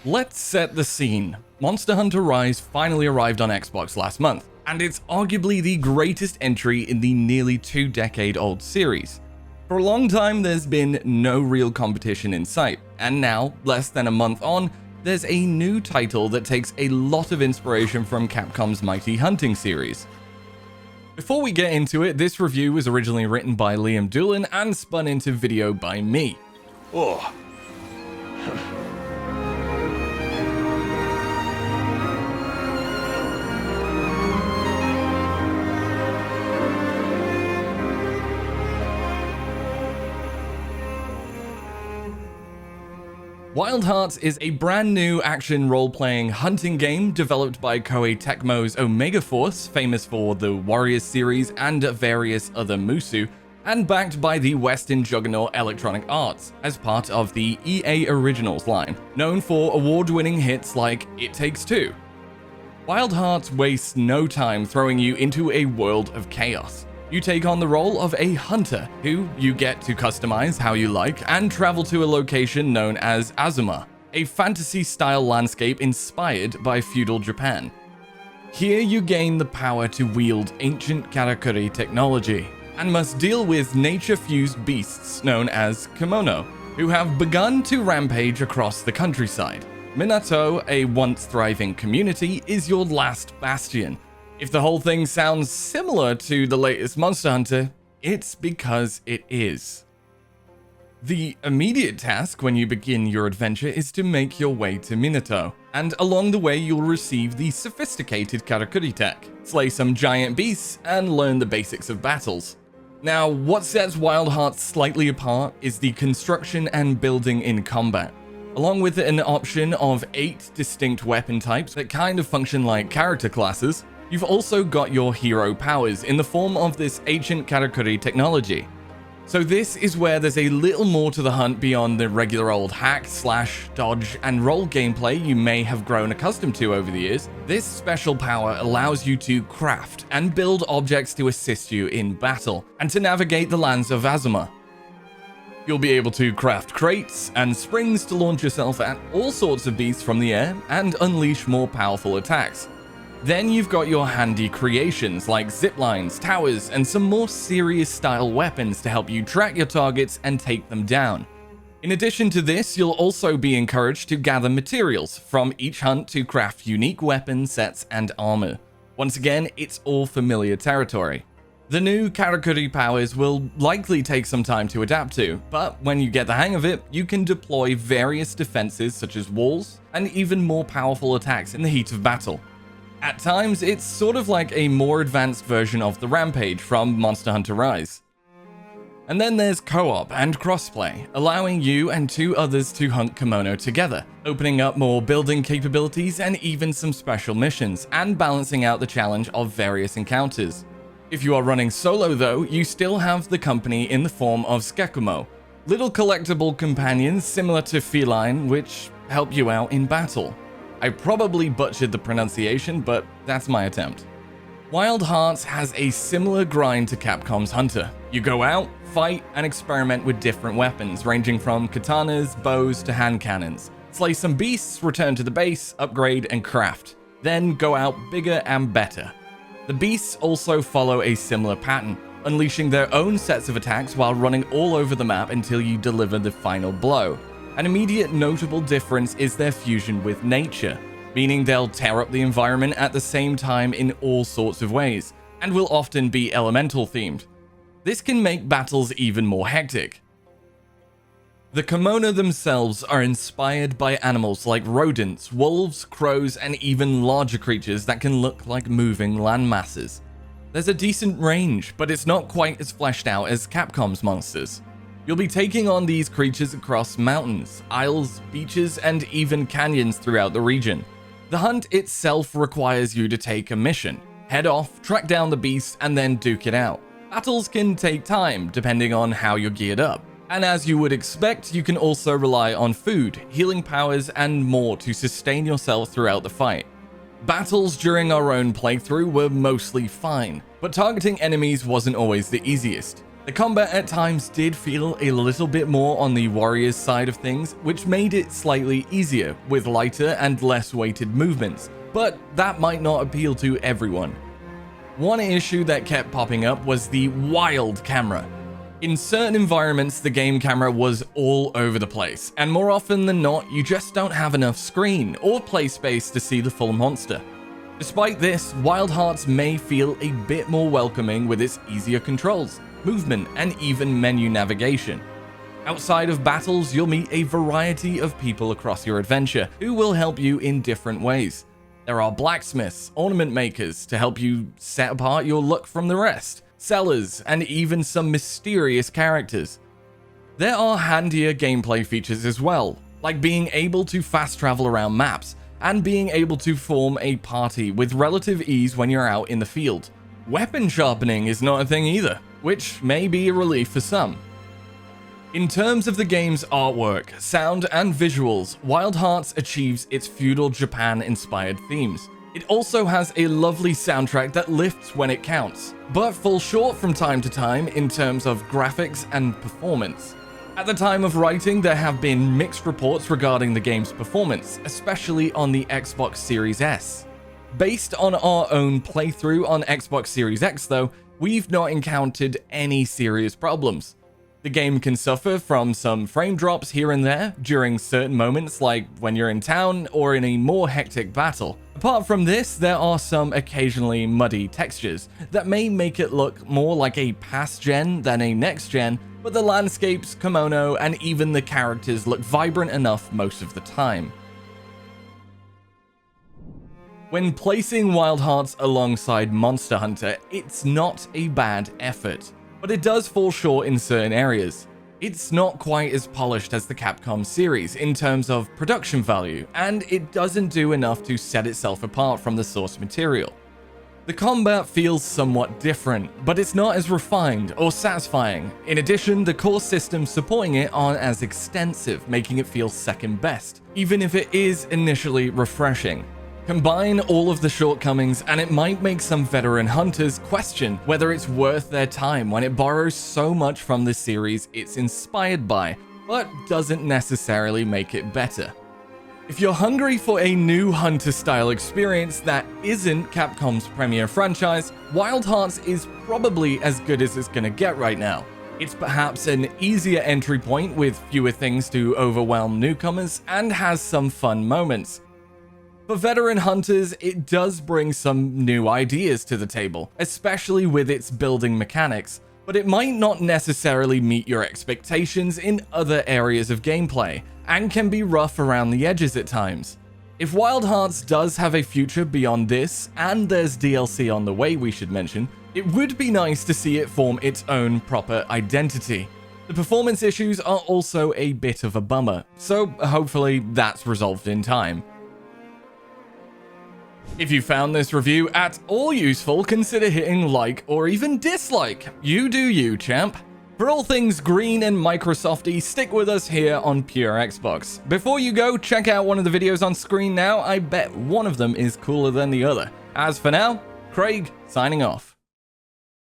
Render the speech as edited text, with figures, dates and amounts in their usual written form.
Let's set the scene. Monster Hunter Rise finally arrived on Xbox last month, and it's arguably the greatest entry in the nearly 2-decade-old series. For a long time, there's been no real competition in sight, and now, less than a month on, there's a new title that takes a lot of inspiration from Capcom's Mighty Hunting series. Before we get into it, this review was originally written by Liam Doolan and spun into video by me. Oh. Wild Hearts is a brand new action role-playing hunting game developed by Koei Tecmo's Omega Force, famous for the Warriors series and various other Musou, and backed by the Western juggernaut Electronic Arts as part of the EA Originals line, known for award-winning hits like It Takes Two. Wild Hearts wastes no time throwing you into a world of chaos. You take on the role of a hunter, who you get to customize how you like and travel to a location known as Azuma, a fantasy-style landscape inspired by feudal Japan. Here you gain the power to wield ancient karakuri technology, and must deal with nature-fused beasts known as kimono, who have begun to rampage across the countryside. Minato, a once thriving community, is your last bastion. If the whole thing sounds similar to the latest Monster Hunter, it's because it is. The immediate task when you begin your adventure is to make your way to Minato, and along the way you'll receive the sophisticated karakuri tech, slay some giant beasts, and learn the basics of battles. Now, what sets Wild Hearts slightly apart is the construction and building in combat. Along with an option of 8 distinct weapon types that kind of function like character classes, you've also got your hero powers in the form of this ancient karakuri technology. So this is where there's a little more to the hunt beyond the regular old hack, slash, dodge, and roll gameplay you may have grown accustomed to over the years. This special power allows you to craft and build objects to assist you in battle, and to navigate the lands of Azuma. You'll be able to craft crates and springs to launch yourself at all sorts of beasts from the air and unleash more powerful attacks. Then you've got your handy creations like ziplines, towers, and some more serious style weapons to help you track your targets and take them down. In addition to this, you'll also be encouraged to gather materials from each hunt to craft unique weapon sets and armor. Once again, it's all familiar territory. The new karakuri powers will likely take some time to adapt to, but when you get the hang of it, you can deploy various defenses such as walls, and even more powerful attacks in the heat of battle. At times, it's sort of like a more advanced version of the Rampage from Monster Hunter Rise. And then there's co-op and crossplay, allowing you and 2 others to hunt kimono together, opening up more building capabilities and even some special missions, and balancing out the challenge of various encounters. If you are running solo though, you still have the company in the form of Skekumo, little collectible companions similar to feline which help you out in battle. I probably butchered the pronunciation, but that's my attempt. Wild Hearts has a similar grind to Capcom's Hunter. You go out, fight, and experiment with different weapons, ranging from katanas, bows, to hand cannons. Slay some beasts, return to the base, upgrade, and craft. Then go out bigger and better. The beasts also follow a similar pattern, unleashing their own sets of attacks while running all over the map until you deliver the final blow. An immediate notable difference is their fusion with nature, meaning they'll tear up the environment at the same time in all sorts of ways, and will often be elemental themed. This can make battles even more hectic. The kimono themselves are inspired by animals like rodents, wolves, crows, and even larger creatures that can look like moving land masses. There's a decent range, but it's not quite as fleshed out as Capcom's monsters. You'll be taking on these creatures across mountains, isles, beaches, and even canyons throughout the region. The hunt itself requires you to take a mission, head off, track down the beast, and then duke it out. Battles can take time, depending on how you're geared up. And as you would expect, you can also rely on food, healing powers, and more to sustain yourself throughout the fight. Battles during our own playthrough were mostly fine, but targeting enemies wasn't always the easiest. The combat at times did feel a little bit more on the Warriors side of things, which made it slightly easier with lighter and less weighted movements, but that might not appeal to everyone. One issue that kept popping up was the wild camera. In certain environments, the game camera was all over the place, and more often than not, you just don't have enough screen or play space to see the full monster. Despite this, Wild Hearts may feel a bit more welcoming with its easier controls, movement, and even menu navigation. Outside of battles, you'll meet a variety of people across your adventure who will help you in different ways. There are blacksmiths, ornament makers to help you set apart your look from the rest, sellers, and even some mysterious characters. There are handier gameplay features as well, like being able to fast travel around maps, and being able to form a party with relative ease when you're out in the field. Weapon sharpening is not a thing either, which may be a relief for some. In terms of the game's artwork, sound, and visuals, Wild Hearts achieves its feudal Japan-inspired themes. It also has a lovely soundtrack that lifts when it counts, but falls short from time to time in terms of graphics and performance. At the time of writing, there have been mixed reports regarding the game's performance, especially on the Xbox Series S. Based on our own playthrough on Xbox Series X though, we've not encountered any serious problems. The game can suffer from some frame drops here and there during certain moments like when you're in town or in a more hectic battle. Apart from this, there are some occasionally muddy textures that may make it look more like a past gen than a next gen, but the landscapes, kimono, and even the characters look vibrant enough most of the time. When placing Wild Hearts alongside Monster Hunter, it's not a bad effort, but it does fall short in certain areas. It's not quite as polished as the Capcom series in terms of production value, and it doesn't do enough to set itself apart from the source material. The combat feels somewhat different, but it's not as refined or satisfying. In addition, the core systems supporting it aren't as extensive, making it feel second best, even if it is initially refreshing. Combine all of the shortcomings and it might make some veteran hunters question whether it's worth their time when it borrows so much from the series it's inspired by, but doesn't necessarily make it better. If you're hungry for a new Hunter-style experience that isn't Capcom's premier franchise, Wild Hearts is probably as good as it's gonna get right now. It's perhaps an easier entry point with fewer things to overwhelm newcomers and has some fun moments. For veteran hunters, it does bring some new ideas to the table, especially with its building mechanics, but it might not necessarily meet your expectations in other areas of gameplay, and can be rough around the edges at times. If Wild Hearts does have a future beyond this, and there's DLC on the way we should mention, it would be nice to see it form its own proper identity. The performance issues are also a bit of a bummer, so hopefully that's resolved in time. If you found this review at all useful, consider hitting like or even dislike. You do you, champ. For all things green and Microsofty, stick with us here on Pure Xbox. Before you go, check out one of the videos on screen now. I bet one of them is cooler than the other. As for now, Craig, signing off.